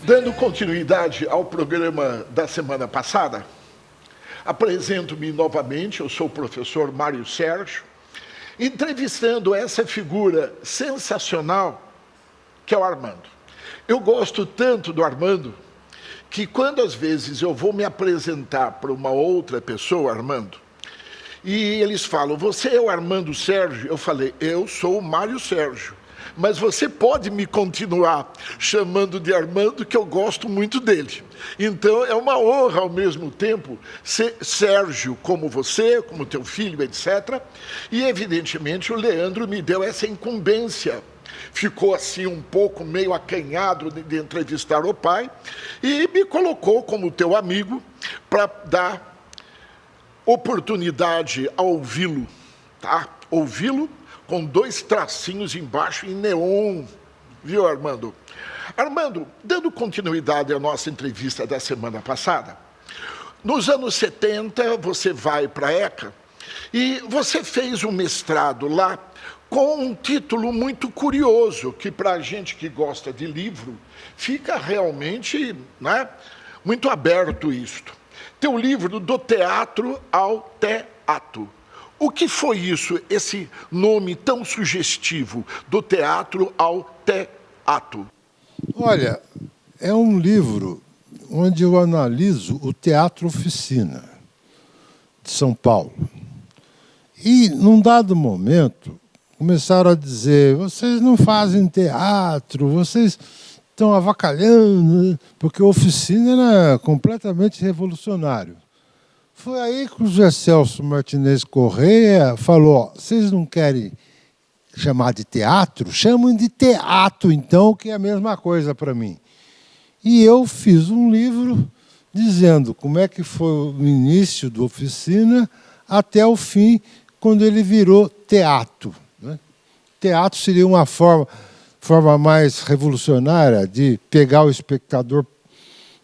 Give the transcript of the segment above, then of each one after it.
Dando continuidade ao programa da semana passada, apresento-me novamente, eu sou o professor Mário Sérgio, entrevistando essa figura sensacional que é o Armando. Eu gosto tanto do Armando que quando às vezes eu vou me apresentar para uma outra pessoa, Armando, e eles falam, você é o Armando Sérgio? Eu falei, eu sou o Mário Sérgio. Mas você pode me continuar chamando de Armando, que eu gosto muito dele. Então, é uma honra, ao mesmo tempo, ser Sérgio como você, como teu filho, etc. E, evidentemente, o Leandro me deu essa incumbência. Ficou, assim, um pouco meio acanhado de entrevistar o pai e me colocou como teu amigo para dar oportunidade a ouvi-lo, tá? Ouvi-lo com 2 tracinhos embaixo em neon, viu, Armando? Armando, dando continuidade à nossa entrevista da semana passada, nos anos 70 você vai para a ECA e você fez um mestrado lá com um título muito curioso, que para a gente que gosta de livro, fica realmente, né, muito aberto isto. Teu livro, Do Teatro ao Teatro. O que foi isso, esse nome tão sugestivo, Do Teatro ao Teatro? Olha, é um livro onde eu analiso o Teatro Oficina de São Paulo. E, num dado momento, começaram a dizer, vocês não fazem teatro, vocês estão avacalhando, porque a Oficina era completamente revolucionário. Foi aí que o José Celso Martinez Corrêa falou, ó, vocês não querem chamar de teatro? Chamem de teatro, então, que é a mesma coisa para mim. E eu fiz um livro dizendo como é que foi o início do Oficina até o fim, quando ele virou teatro, né? Teatro seria uma forma mais revolucionária de pegar o espectador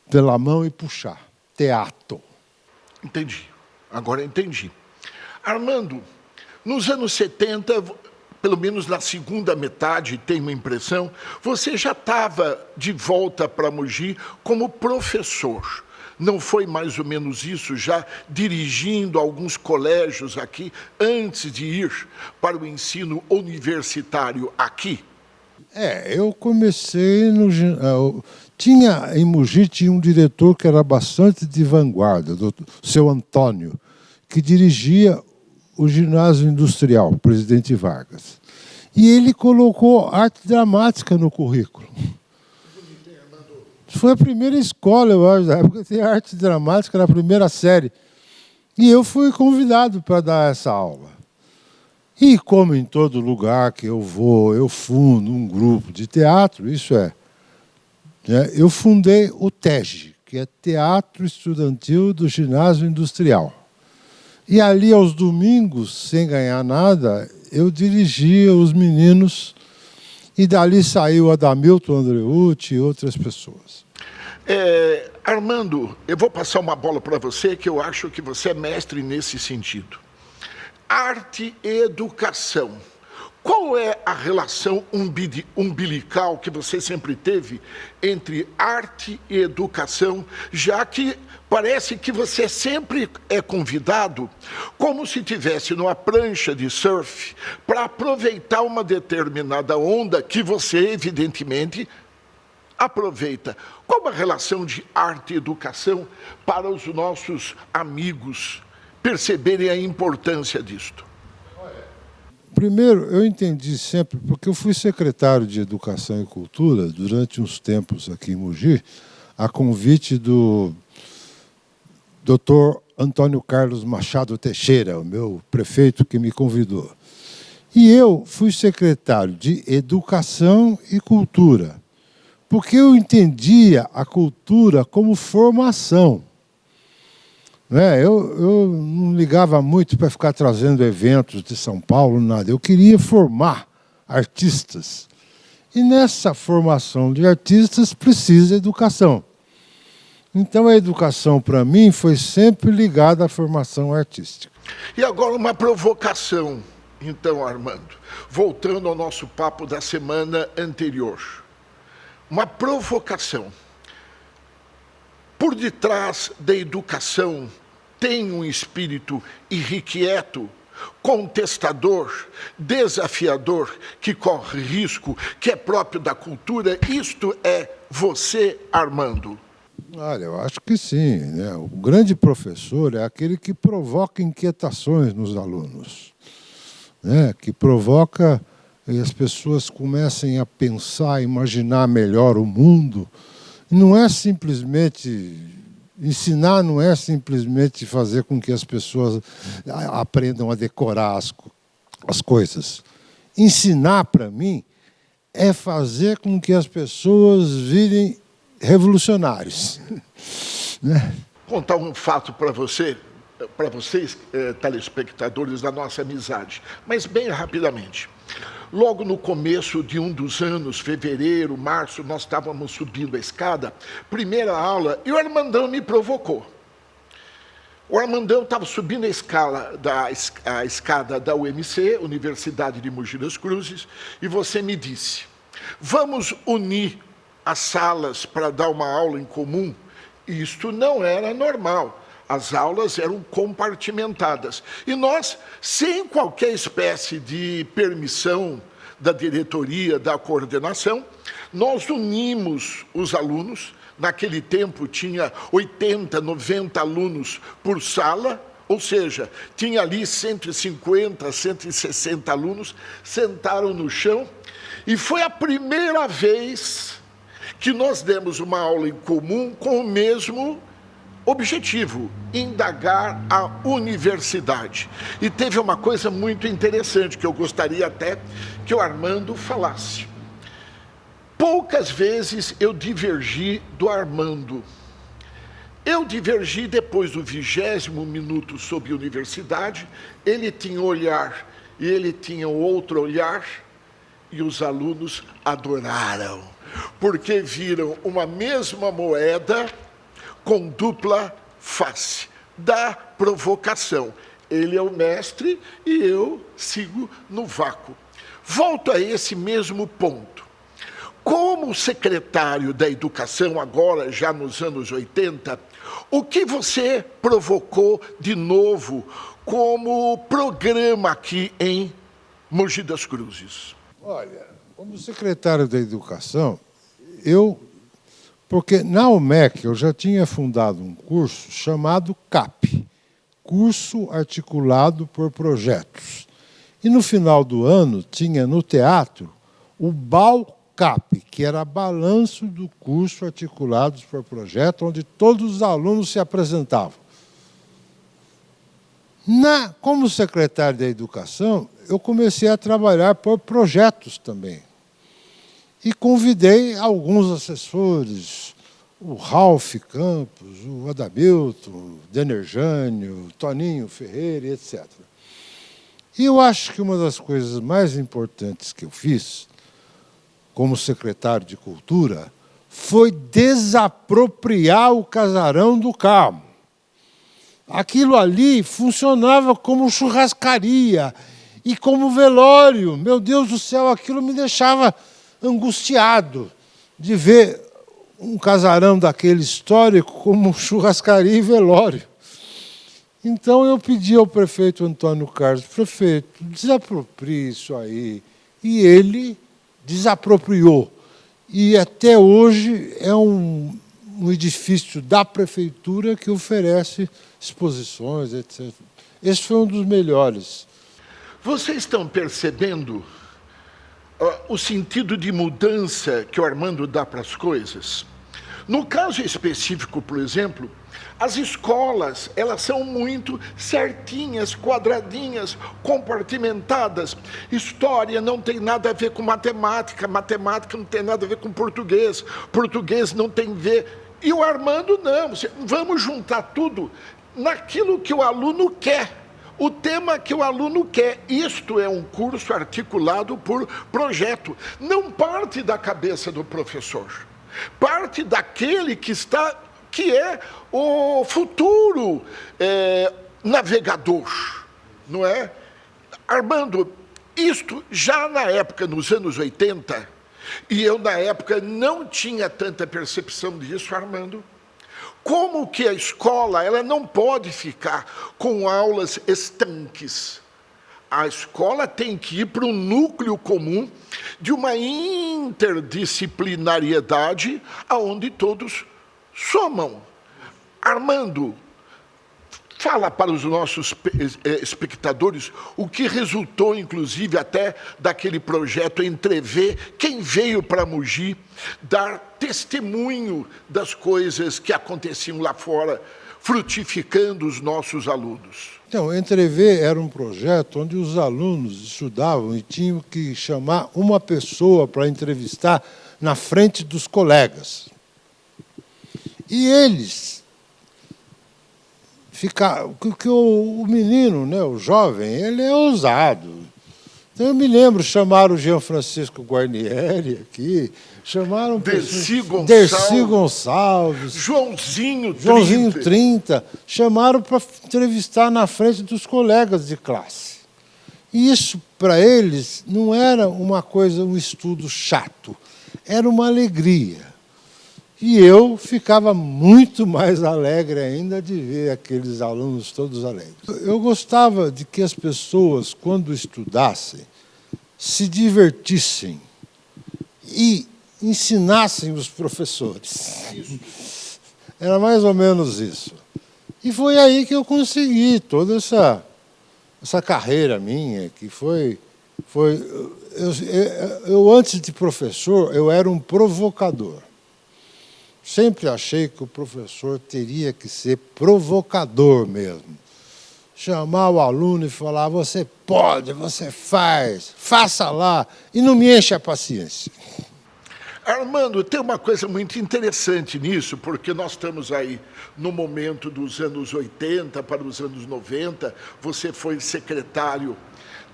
pela mão e puxar. Teatro. Entendi. Agora entendi. Armando, nos anos 70, pelo menos na segunda metade, tenho a impressão, você já estava de volta para Mogi como professor. Não foi mais ou menos isso, já dirigindo alguns colégios aqui, antes de ir para o ensino universitário aqui? Eu comecei no... em Mogi tinha um diretor que era bastante de vanguarda, o seu Antônio, que dirigia o ginásio industrial, o Presidente Vargas. E ele colocou arte dramática no currículo. Foi a primeira escola, eu acho, da época, que tinha arte dramática na primeira série. E eu fui convidado para dar essa aula. E como em todo lugar que eu vou, eu fundo um grupo de teatro, isso é, eu fundei o TEG, que é Teatro Estudantil do Ginásio Industrial. E ali, aos domingos, sem ganhar nada, eu dirigia os meninos e dali saiu Adamilton Andreucci e outras pessoas. Armando, eu vou passar uma bola para você, que eu acho que você é mestre nesse sentido. Arte e educação. Qual é a relação umbilical que você sempre teve entre arte e educação, já que parece que você sempre é convidado como se estivesse numa prancha de surf para aproveitar uma determinada onda que você, evidentemente, aproveita. Qual a relação de arte e educação para os nossos amigos perceberem a importância disto? Primeiro, eu entendi sempre, porque eu fui secretário de Educação e Cultura durante uns tempos aqui em Mogi, a convite do Dr. Antônio Carlos Machado Teixeira, o meu prefeito que me convidou. E eu fui secretário de Educação e Cultura, porque eu entendia a cultura como formação. Eu não ligava muito para ficar trazendo eventos de São Paulo, nada. Eu queria formar artistas. E nessa formação de artistas precisa educação. Então a educação, para mim, foi sempre ligada à formação artística. E agora uma provocação, então, Armando. Voltando ao nosso papo da semana anterior. Uma provocação. por detrás da educação tem um espírito irrequieto, contestador, desafiador, que corre risco, que é próprio da cultura. Isto é você, Armando? Olha, eu acho que sim, né? O grande professor é aquele que provoca inquietações nos alunos, né? Que provoca que as pessoas comecem a pensar, a imaginar melhor o mundo. Não é simplesmente ensinar, não é simplesmente fazer com que as pessoas aprendam a decorar as coisas. Ensinar, para mim, é fazer com que as pessoas virem revolucionários. Né? Contar um fato para vocês, telespectadores da nossa amizade, mas bem rapidamente. Logo no começo de um dos anos, fevereiro, março, nós estávamos subindo a escada, primeira aula, e o Armandão me provocou. O Armandão estava subindo a escada da UMC, Universidade de Mogi das Cruzes, e você me disse, vamos unir as salas para dar uma aula em comum. Isto não era normal. As aulas eram compartimentadas. E nós, sem qualquer espécie de permissão da diretoria, da coordenação, nós unimos os alunos. Naquele tempo tinha 80, 90 alunos por sala, ou seja, tinha ali 150, 160 alunos, sentaram no chão, e foi a primeira vez que nós demos uma aula em comum com o mesmo objetivo, indagar a universidade. E teve uma coisa muito interessante que eu gostaria até que o Armando falasse. Poucas vezes eu divergi do Armando. Eu divergi depois do 20º minuto sobre universidade, ele tinha um olhar e ele tinha outro olhar, e os alunos adoraram, porque viram uma mesma moeda com dupla face, da provocação. Ele é o mestre e eu sigo no vácuo. Volto a esse mesmo ponto. Como secretário da Educação, agora já nos anos 80, o que você provocou de novo como programa aqui em Mogi das Cruzes? Olha, como secretário da Educação, porque na UMEC eu já tinha fundado um curso chamado CAP, Curso Articulado por Projetos. E no final do ano tinha no teatro o BAL-CAP, que era balanço do curso Articulados por Projeto, onde todos os alunos se apresentavam. Como secretário da Educação, eu comecei a trabalhar por projetos também. E convidei alguns assessores, o Ralph Campos, o Adamilton, o Denerjânio, o Toninho Ferreira, etc. E eu acho que uma das coisas mais importantes que eu fiz, como secretário de Cultura, foi desapropriar o Casarão do Carmo. Aquilo ali funcionava como churrascaria e como velório. Meu Deus do céu, aquilo me deixava angustiado de ver um casarão daquele histórico como churrascaria e velório. Então eu pedi ao prefeito Antônio Carlos, prefeito, desaproprie isso aí. E ele desapropriou. E até hoje é um edifício da prefeitura que oferece exposições, etc. Esse foi um dos melhores. Vocês estão percebendo o sentido de mudança que o Armando dá para as coisas? No caso específico, por exemplo, as escolas, elas são muito certinhas, quadradinhas, compartimentadas. História não tem nada a ver com matemática, matemática não tem nada a ver com português, português não tem a ver... E o Armando não, vamos juntar tudo naquilo que o aluno quer. O tema que o aluno quer. Isto é um curso articulado por projeto. Não parte da cabeça do professor. Parte daquele que é o futuro navegador, não é? Armando, isto já na época, nos anos 80, e eu na época não tinha tanta percepção disso, Armando, como que a escola ela não pode ficar com aulas estanques. A escola tem que ir para um núcleo comum de uma interdisciplinariedade aonde todos somam. Armando, fala para os nossos espectadores o que resultou, inclusive, até daquele projeto Entrever, quem veio para Mogi dar testemunho das coisas que aconteciam lá fora, frutificando os nossos alunos. Então, Entrever era um projeto onde os alunos estudavam e tinham que chamar uma pessoa para entrevistar na frente dos colegas. E eles que o menino, né, o jovem, ele é ousado. Então, eu me lembro, chamaram o Jean Francisco Guarnieri aqui, chamaram Dercy Gonçalves, Joãozinho 30, chamaram para entrevistar na frente dos colegas de classe. E isso, para eles, não era uma coisa, um estudo chato, era uma alegria. E eu ficava muito mais alegre ainda de ver aqueles alunos todos alegres. Eu gostava de que as pessoas, quando estudassem, se divertissem e ensinassem os professores. Era mais ou menos isso. E foi aí que eu consegui toda essa carreira minha, que eu antes de professor, eu era um provocador. Sempre achei que o professor teria que ser provocador mesmo. Chamar o aluno e falar, você pode, você faz, faça lá, e não me enche a paciência. Armando, tem uma coisa muito interessante nisso, porque nós estamos aí no momento dos anos 80 para os anos 90, você foi secretário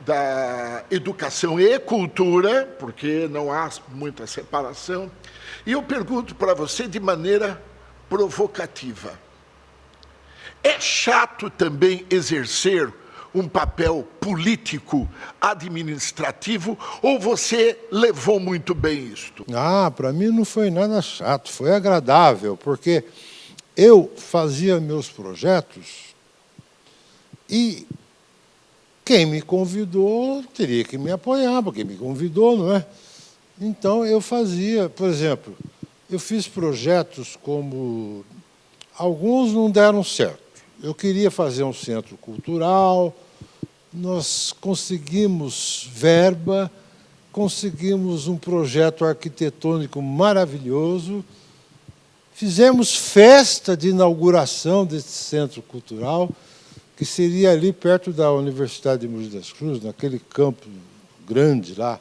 da Educação e Cultura, porque não há muita separação, e eu pergunto para você de maneira provocativa. É chato também exercer um papel político, administrativo, ou você levou muito bem isto? Para mim não foi nada chato, foi agradável, porque eu fazia meus projetos e quem me convidou teria que me apoiar, porque me convidou, não é? Então, eu fazia, por exemplo, eu fiz projetos como... Alguns não deram certo. Eu queria fazer um centro cultural, nós conseguimos verba, conseguimos um projeto arquitetônico maravilhoso, fizemos festa de inauguração desse centro cultural, que seria ali perto da Universidade de Mogi das Cruzes, naquele campo grande lá.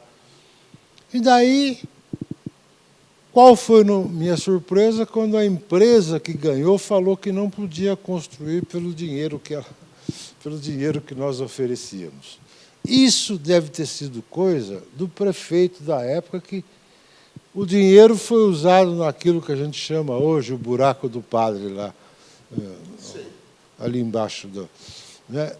E daí, qual foi minha surpresa quando a empresa que ganhou falou que não podia construir pelo dinheiro que nós oferecíamos. Isso deve ter sido coisa do prefeito da época, que o dinheiro foi usado naquilo que a gente chama hoje o buraco do padre lá, ali embaixo né?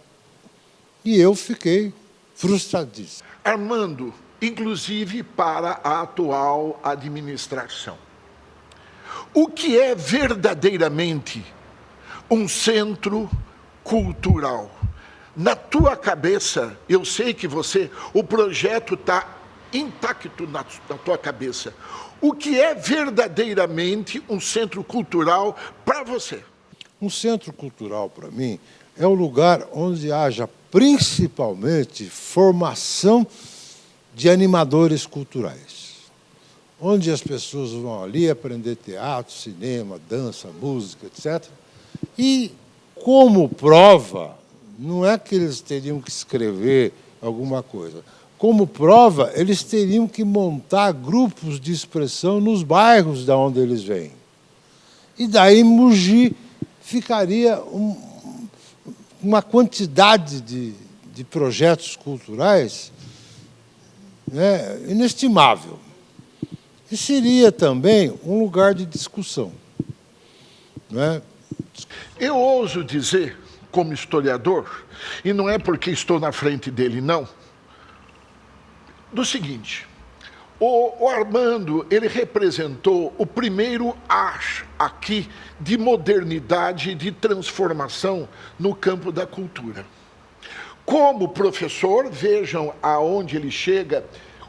E eu fiquei frustradíssimo. Armando, inclusive para a atual administração, o que é verdadeiramente um centro cultural? Na tua cabeça, eu sei que o projeto está intacto na tua cabeça. O que é verdadeiramente um centro cultural para você? Um centro cultural, para mim, é o lugar onde haja principalmente formação de animadores culturais, onde as pessoas vão ali aprender teatro, cinema, dança, música, etc. E, como prova, não é que eles teriam que escrever alguma coisa. Como prova, eles teriam que montar grupos de expressão nos bairros de onde eles vêm. E daí Mogi ficaria uma quantidade de projetos culturais, né, inestimável. E seria também um lugar de discussão. Né? Eu ouso dizer, como historiador, e não é porque estou na frente dele, não, do seguinte: O Armando, ele representou o primeiro ar aqui de modernidade, de transformação no campo da cultura. Como professor, vejam aonde ele chega,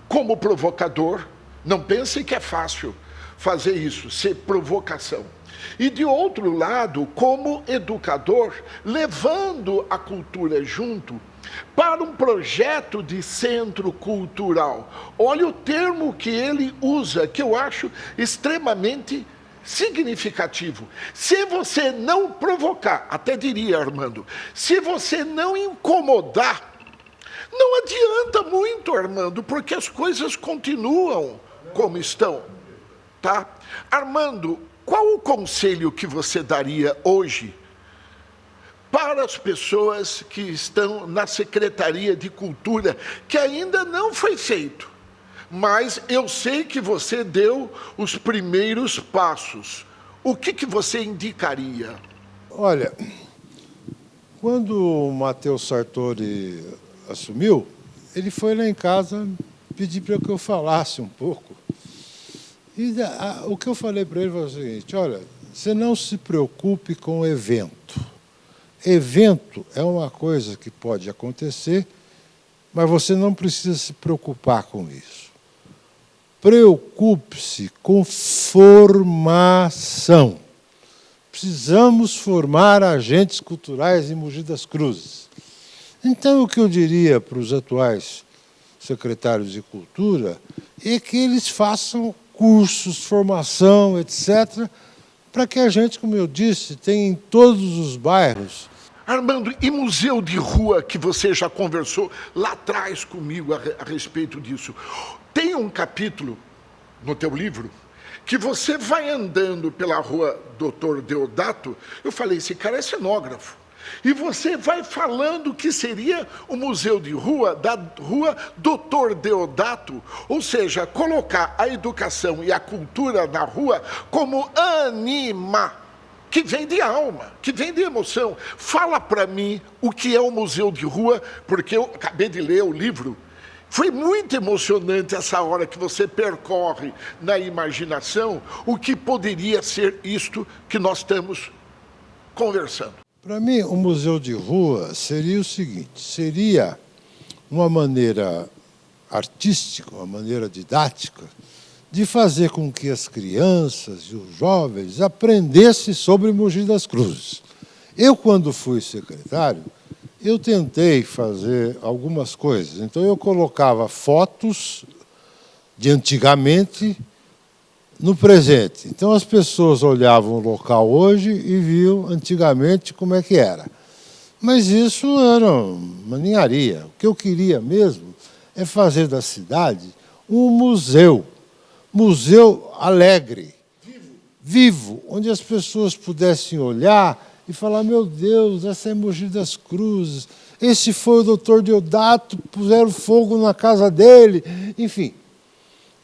como provocador, não pensem que é fácil fazer isso, ser provocação. E de outro lado, como educador, levando a cultura junto para um projeto de centro cultural. Olha o termo que ele usa, que eu acho extremamente significativo. Se você não provocar, até diria, Armando, se você não incomodar, não adianta muito, Armando, porque as coisas continuam como estão, tá? Armando, qual o conselho que você daria hoje para as pessoas que estão na Secretaria de Cultura, que ainda não foi feito, mas eu sei que você deu os primeiros passos. O que você indicaria? Olha, quando o Matheus Sartori assumiu, ele foi lá em casa pedir para que eu falasse um pouco. E o que eu falei para ele foi o seguinte: olha, você não se preocupe com o evento. Evento é uma coisa que pode acontecer, mas você não precisa se preocupar com isso. Preocupe-se com formação. Precisamos formar agentes culturais em Mogi das Cruzes. Então, o que eu diria para os atuais secretários de Cultura é que eles façam cursos, formação, etc., para que a gente, como eu disse, tenha em todos os bairros. Armando, e museu de rua, que você já conversou lá atrás comigo a respeito disso, tem um capítulo no teu livro que você vai andando pela rua Doutor Deodato. Eu falei, esse cara é cenógrafo. E você vai falando que seria o museu de rua da rua Doutor Deodato, ou seja, colocar a educação e a cultura na rua como anima, que vem de alma, que vem de emoção. Fala para mim o que é o museu de rua, porque eu acabei de ler o livro. Foi muito emocionante essa hora que você percorre na imaginação o que poderia ser isto que nós estamos conversando. Para mim, o museu de rua seria o seguinte: seria uma maneira artística, uma maneira didática, de fazer com que as crianças e os jovens aprendessem sobre Mogi das Cruzes. Eu, quando fui secretário, eu tentei fazer algumas coisas. Então, eu colocava fotos de antigamente no presente. Então, as pessoas olhavam o local hoje e viam antigamente como é que era. Mas isso era uma ninharia. O que eu queria mesmo é fazer da cidade um museu. Museu alegre, vivo, onde as pessoas pudessem olhar e falar: meu Deus, essa é Mogi das Cruzes, esse foi o doutor Deodato, puseram fogo na casa dele. Enfim,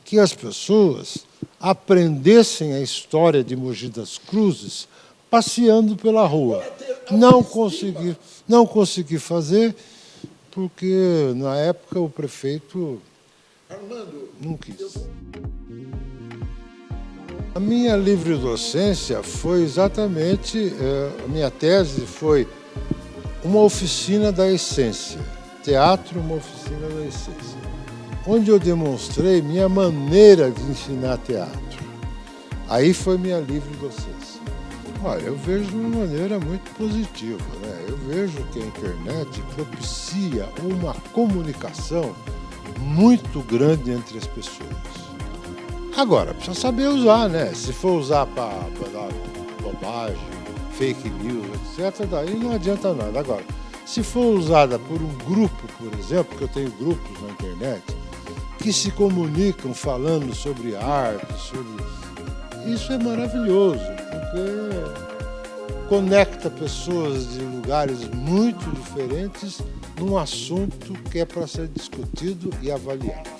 que as pessoas aprendessem a história de Mogi das Cruzes passeando pela rua. Não consegui fazer, porque na época o prefeito não quis. A minha livre-docência foi exatamente, a minha tese foi uma oficina da essência. Teatro, uma oficina da essência. Onde eu demonstrei minha maneira de ensinar teatro. Aí foi minha livre-docência. Olha, eu vejo de uma maneira muito positiva, né? Eu vejo que a internet propicia uma comunicação muito grande entre as pessoas. Agora, precisa saber usar, né? Se for usar para dar bobagem, fake news, etc., daí não adianta nada. Agora, se for usada por um grupo, por exemplo, que eu tenho grupos na internet, que se comunicam falando sobre arte, isso é maravilhoso, porque conecta pessoas de lugares muito diferentes num assunto que é para ser discutido e avaliado.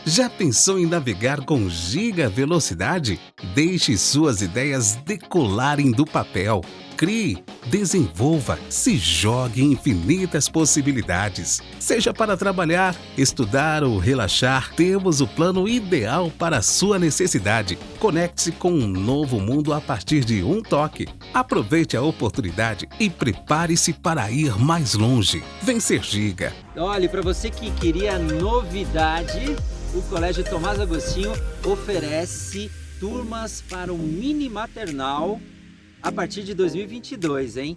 Já pensou em navegar com giga velocidade? Deixe suas ideias decolarem do papel. Crie, desenvolva, se jogue em infinitas possibilidades. Seja para trabalhar, estudar ou relaxar, temos o plano ideal para a sua necessidade. Conecte-se com um novo mundo a partir de um toque. Aproveite a oportunidade e prepare-se para ir mais longe. Vencer Giga. Olha, para você que queria novidade, o Colégio Tomás Agostinho oferece turmas para o mini maternal a partir de 2022, hein?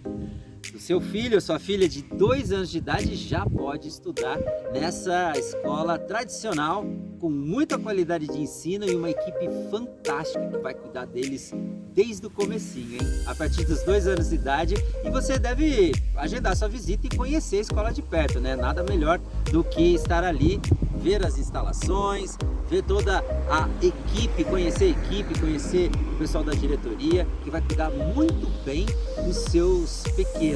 O seu filho ou sua filha de 2 anos de idade já pode estudar nessa escola tradicional com muita qualidade de ensino e uma equipe fantástica que vai cuidar deles desde o comecinho, hein? A partir dos 2 anos de idade, e você deve agendar sua visita e conhecer a escola de perto, né? Nada melhor do que estar ali, ver as instalações, ver toda a equipe, conhecer o pessoal da diretoria, que vai cuidar muito bem dos seus pequenos.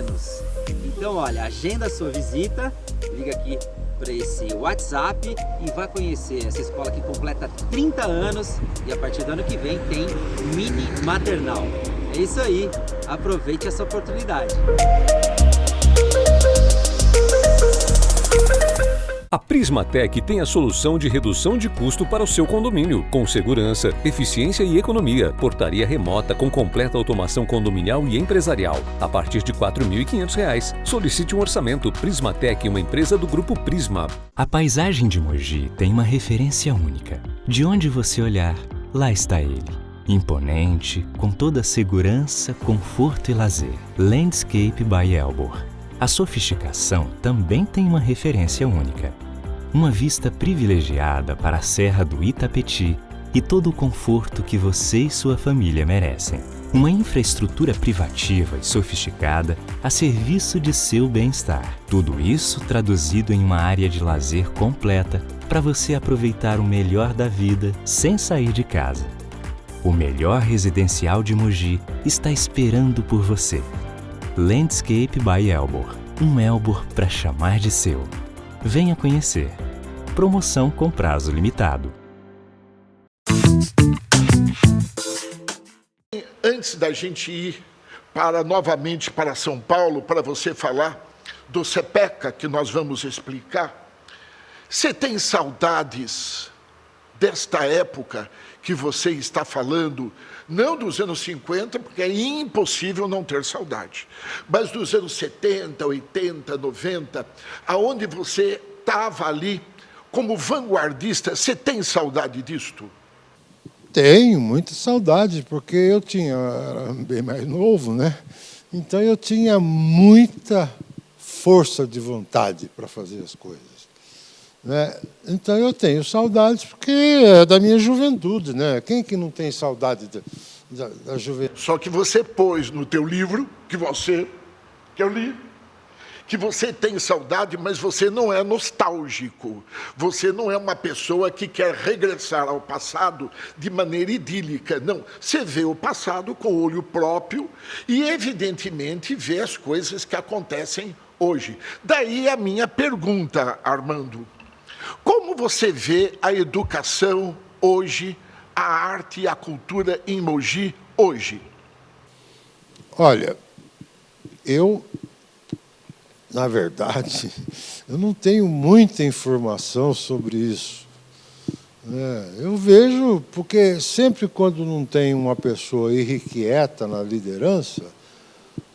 Então, olha, agenda a sua visita, liga aqui para esse WhatsApp e vai conhecer essa escola que completa 30 anos e a partir do ano que vem tem mini maternal. É isso aí, aproveite essa oportunidade. A Prismatec tem a solução de redução de custo para o seu condomínio, com segurança, eficiência e economia. Portaria remota com completa automação condominial e empresarial. A partir de R$ 4.500. Solicite um orçamento. Prismatec, uma empresa do Grupo Prisma. A paisagem de Mogi tem uma referência única. De onde você olhar, lá está ele. Imponente, com toda a segurança, conforto e lazer. Landscape by Elbor. A sofisticação também tem uma referência única. Uma vista privilegiada para a Serra do Itapetí e todo o conforto que você e sua família merecem. Uma infraestrutura privativa e sofisticada a serviço de seu bem-estar. Tudo isso traduzido em uma área de lazer completa para você aproveitar o melhor da vida sem sair de casa. O melhor residencial de Mogi está esperando por você. Landscape by Elbor. Um Elbor para chamar de seu. Venha conhecer. Promoção com prazo limitado. Antes da gente ir novamente para São Paulo, para você falar do CEPECA, que nós vamos explicar, você tem saudades desta época que você está falando, não dos anos 50, porque é impossível não ter saudade, mas dos anos 70, 80, 90, aonde você estava ali como vanguardista, você tem saudade disto? Tenho muita saudade, porque eu era bem mais novo, né? Então eu tinha muita força de vontade para fazer as coisas. Né? Então eu tenho saudades porque é da minha juventude, né? Quem que não tem saudade da juventude? Só que você pôs no teu livro, que eu li, que você tem saudade, mas você não é nostálgico. Você não é uma pessoa que quer regressar ao passado de maneira idílica. Não, você vê o passado com olho próprio e, evidentemente, vê as coisas que acontecem hoje. Daí a minha pergunta, Armando. Como você vê a educação hoje, a arte e a cultura em Mogi hoje? Olha, na verdade, eu não tenho muita informação sobre isso. Eu vejo, porque sempre quando não tem uma pessoa irrequieta na liderança,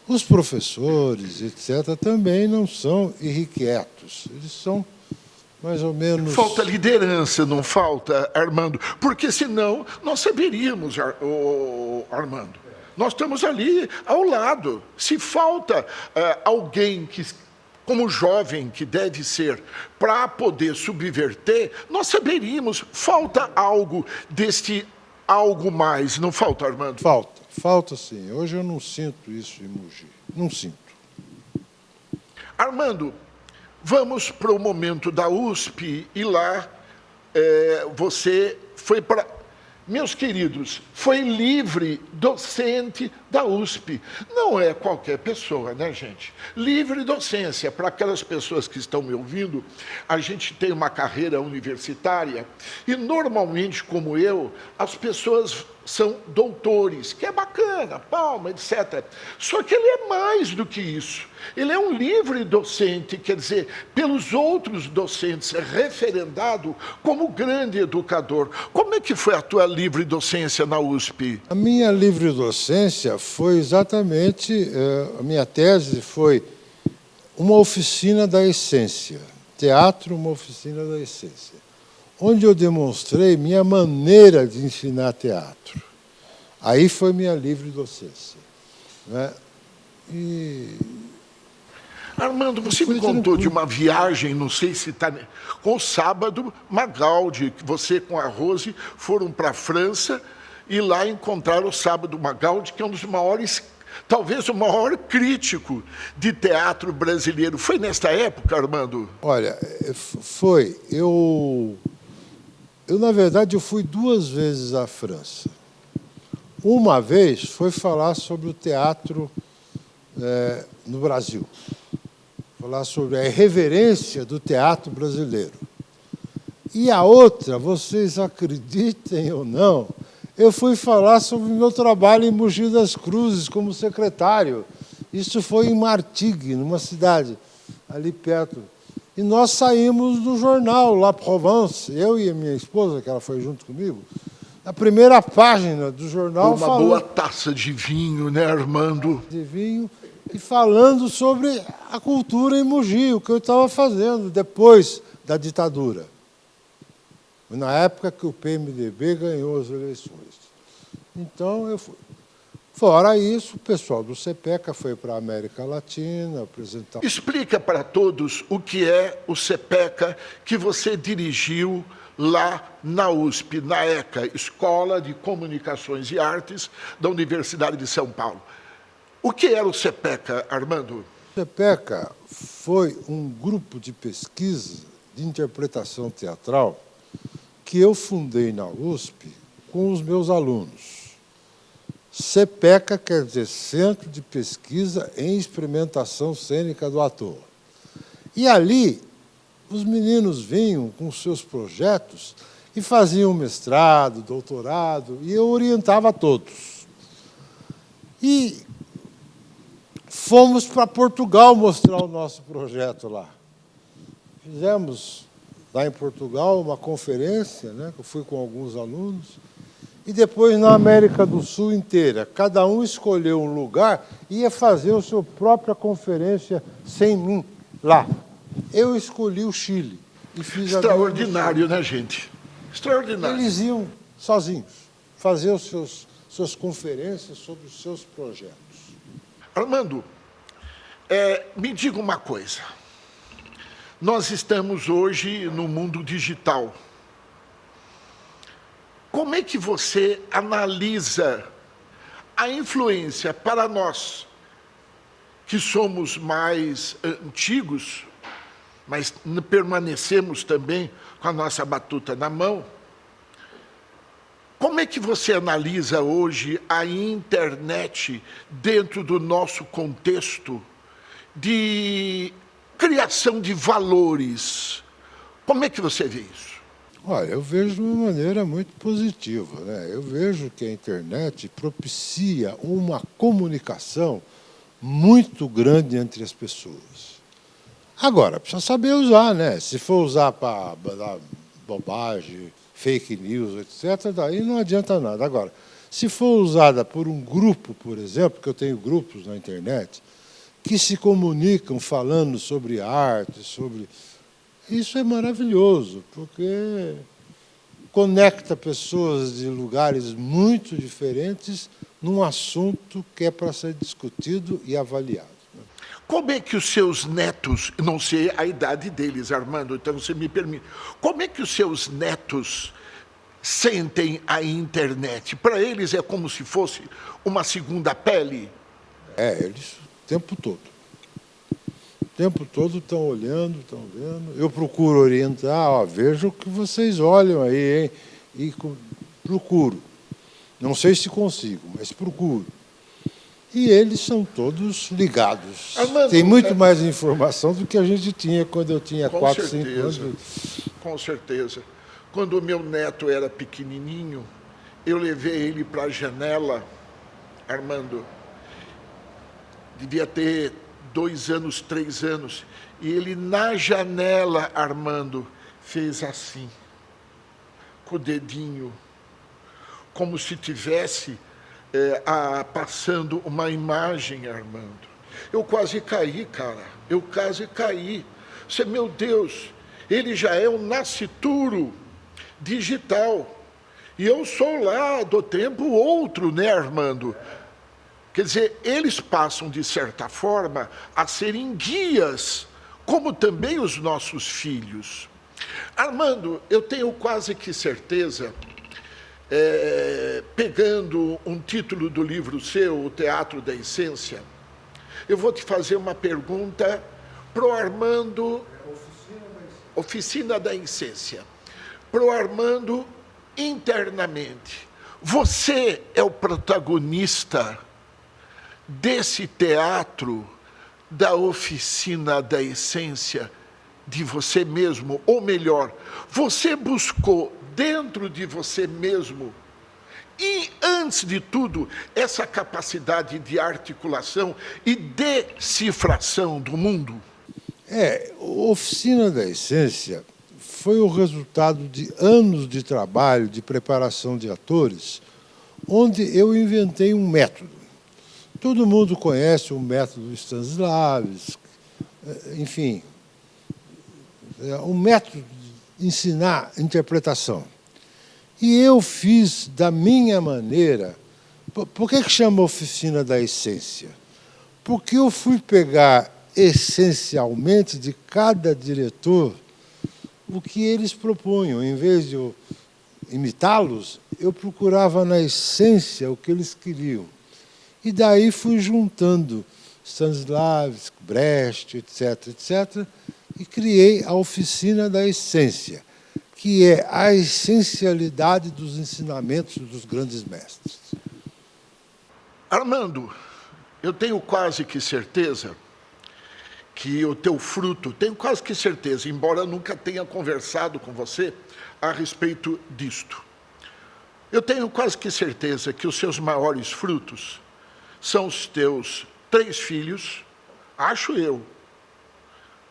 os professores, etc., também não são irrequietos. Eles são mais ou menos... Falta liderança, não falta, Armando? Porque senão nós saberíamos, Armando. Nós estamos ali ao lado. Se falta alguém que, como jovem que deve ser, para poder subverter, nós saberíamos. Falta algo deste algo mais, não falta, Armando? Falta sim. Hoje eu não sinto isso em Mogi. Não sinto. Armando, vamos para o momento da USP e lá você foi para... Meus queridos, foi livre docente da USP. Não é qualquer pessoa, né, gente? Livre docência, para aquelas pessoas que estão me ouvindo, a gente tem uma carreira universitária e, normalmente, como eu, as pessoas são doutores, que é bacana, palma, etc. Só que ele é mais do que isso. Ele é um livre docente, quer dizer, pelos outros docentes, é referendado como grande educador. Como é que foi a tua livre docência na USP? A minha livre docência foi exatamente, a minha tese foi uma oficina da essência. Teatro, uma oficina da essência. Onde eu demonstrei minha maneira de ensinar teatro. Aí foi minha livre docência. Né? Armando, você me contou de uma viagem, não sei se está... com o Sábado Magaldi, que você com a Rose foram para a França e lá encontraram o Sábado Magaldi, que é um dos maiores, talvez o maior crítico de teatro brasileiro. Foi nesta época, Armando? Olha, foi. Na verdade, eu fui 2 vezes à França. Uma vez foi falar sobre o teatro no Brasil. Falar sobre a irreverência do teatro brasileiro. E a outra, vocês acreditem ou não, eu fui falar sobre o meu trabalho em Mogi das Cruzes como secretário. Isso foi em Martigues, numa cidade ali perto. E nós saímos do jornal La Provence, eu e a minha esposa, que ela foi junto comigo, na primeira página do jornal. Uma boa taça de vinho, né, Armando? De vinho, e falando sobre a cultura em Mogi, o que eu estava fazendo depois da ditadura. Na época que o PMDB ganhou as eleições. Então, eu fui. Fora isso, o pessoal do CPECA foi para a América Latina apresentar... Explica para todos o que é o CPECA que você dirigiu lá na USP, na ECA, Escola de Comunicações e Artes da Universidade de São Paulo. O que era o CPECA, Armando? O CPECA foi um grupo de pesquisa de interpretação teatral que eu fundei na USP com os meus alunos. CPECA quer dizer Centro de Pesquisa em Experimentação Cênica do Ator. E ali, os meninos vinham com seus projetos e faziam mestrado, doutorado, e eu orientava todos. E fomos para Portugal mostrar o nosso projeto lá. Fizemos, lá em Portugal, uma conferência, né, que eu fui com alguns alunos, e depois na América do Sul inteira. Cada um escolheu um lugar e ia fazer a sua própria conferência sem mim, lá. Eu escolhi o Chile. E fiz extraordinário, né, gente? Extraordinário. Eles iam sozinhos fazer suas conferências sobre os seus projetos. Armando, me diga uma coisa. Nós estamos hoje no mundo digital. Como é que você analisa a influência para nós, que somos mais antigos, mas permanecemos também com a nossa batuta na mão? Como é que você analisa hoje a internet dentro do nosso contexto de criação de valores? Como é que você vê isso? Olha, eu vejo de uma maneira muito positiva, né? Eu vejo que a internet propicia uma comunicação muito grande entre as pessoas. Agora, precisa saber usar, né? Se for usar para dar bobagem, fake news, etc., daí não adianta nada. Agora, se for usada por um grupo, por exemplo, que eu tenho grupos na internet, que se comunicam falando sobre arte, sobre... Isso é maravilhoso, porque conecta pessoas de lugares muito diferentes num assunto que é para ser discutido e avaliado. Como é que os seus netos, não sei a idade deles, Armando, então você me permite, como é que os seus netos sentem a internet? Para eles é como se fosse uma segunda pele? Eles o tempo todo. O tempo todo estão olhando, estão vendo. Eu procuro orientar, veja o que vocês olham aí, hein? E procuro. Não sei se consigo, mas procuro. E eles são todos ligados. Armando, tem muito mais informação do que a gente tinha quando eu tinha Com 4, 5 anos. certeza, com certeza. Quando o meu neto era pequenininho, eu levei ele para a janela, Armando, devia ter 2 anos, 3 anos, e ele na janela, Armando, fez assim, com o dedinho, como se tivesse passando uma imagem, Armando. Eu quase caí, cara, eu quase caí. Você, meu Deus, ele já é um nascituro digital. E eu sou lá do tempo outro, né, Armando? Quer dizer, eles passam, de certa forma, a serem guias, como também os nossos filhos. Armando, eu tenho quase que certeza, pegando um título do livro seu, O Teatro da Essência, eu vou te fazer uma pergunta pro Armando, Oficina da Essência, pro Armando internamente. Você é o protagonista desse teatro da Oficina da Essência de você mesmo, ou melhor, você buscou dentro de você mesmo e, antes de tudo, essa capacidade de articulação e decifração do mundo? Oficina da Essência foi o resultado de anos de trabalho, de preparação de atores, onde eu inventei um método. Todo mundo conhece o método Stanislavski, enfim, um método de ensinar interpretação. E eu fiz da minha maneira. Por que chama Oficina da Essência? Porque eu fui pegar essencialmente de cada diretor o que eles propunham. Em vez de eu imitá-los, eu procurava na essência o que eles queriam. E daí fui juntando Stanislavski, Brecht, etc., etc., e criei a Oficina da Essência, que é a essencialidade dos ensinamentos dos grandes mestres. Armando, eu tenho quase que certeza que o teu fruto, tenho quase que certeza, embora eu nunca tenha conversado com você a respeito disto, eu tenho quase que certeza que os seus maiores frutos são os teus 3 filhos, acho eu,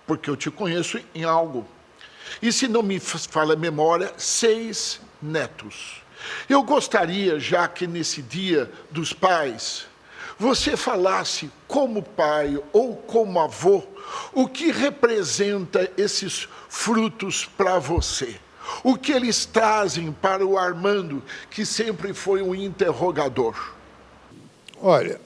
porque eu te conheço em algo. E se não me falha a memória, 6 netos. Eu gostaria, já que nesse Dia dos Pais, você falasse como pai ou como avô, o que representa esses frutos para você. O que eles trazem para o Armando, que sempre foi um interrogador. Olha,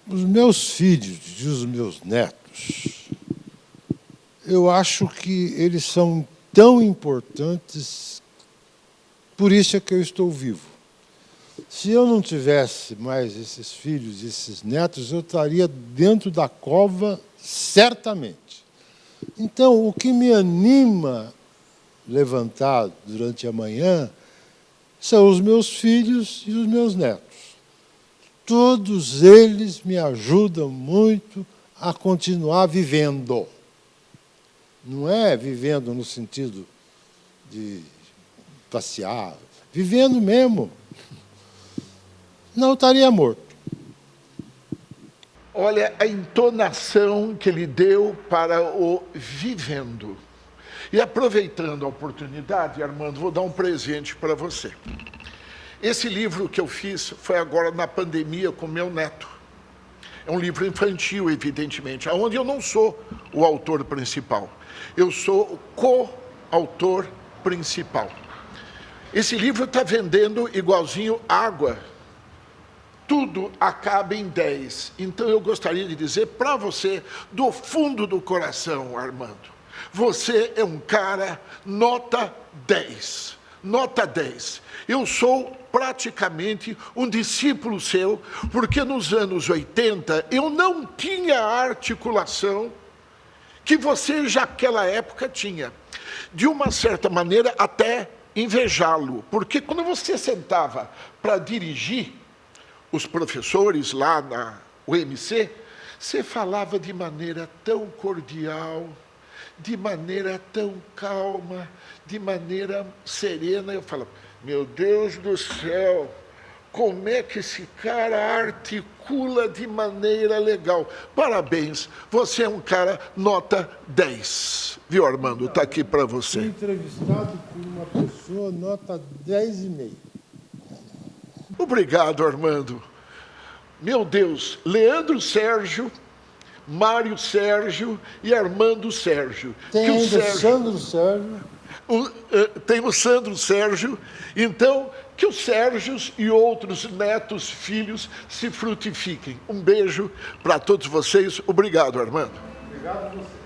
os meus filhos e os meus netos, eu acho que eles são tão importantes, por isso é que eu estou vivo. Se eu não tivesse mais esses filhos e esses netos, eu estaria dentro da cova, certamente. Então, o que me anima levantar durante a manhã são os meus filhos e os meus netos. Todos eles me ajudam muito a continuar vivendo. Não é vivendo no sentido de passear, vivendo mesmo. Não, eu estaria morto. Olha a entonação que ele deu para o vivendo. E aproveitando a oportunidade, Armando, vou dar um presente para você. Esse livro que eu fiz foi agora na pandemia com meu neto. É um livro infantil, evidentemente, onde eu não sou o autor principal. Eu sou o co-autor principal. Esse livro está vendendo igualzinho água. Tudo acaba em 10. Então eu gostaria de dizer para você, do fundo do coração, Armando, você é um cara nota 10. Nota 10. Eu sou praticamente um discípulo seu, porque nos anos 80 eu não tinha a articulação que você já naquela época tinha. De uma certa maneira, até invejá-lo, porque quando você sentava para dirigir, os professores lá na UMC, você falava de maneira tão cordial, de maneira tão calma, de maneira serena. Eu falava, meu Deus do céu, como é que esse cara articula de maneira legal? Parabéns, você é um cara nota 10. Viu, Armando? Está aqui para Fui você. entrevistado por uma pessoa nota 10,5. Obrigado, Armando. Meu Deus, Leandro Sérgio, Mário Sérgio e Armando Sérgio. Tem Que o ainda Sérgio- Sandro Sérgio. tem o Sandro Sérgio, então que os Sérgios e outros netos, filhos, se frutifiquem. Um beijo para todos vocês. Obrigado, Armando. Obrigado a você.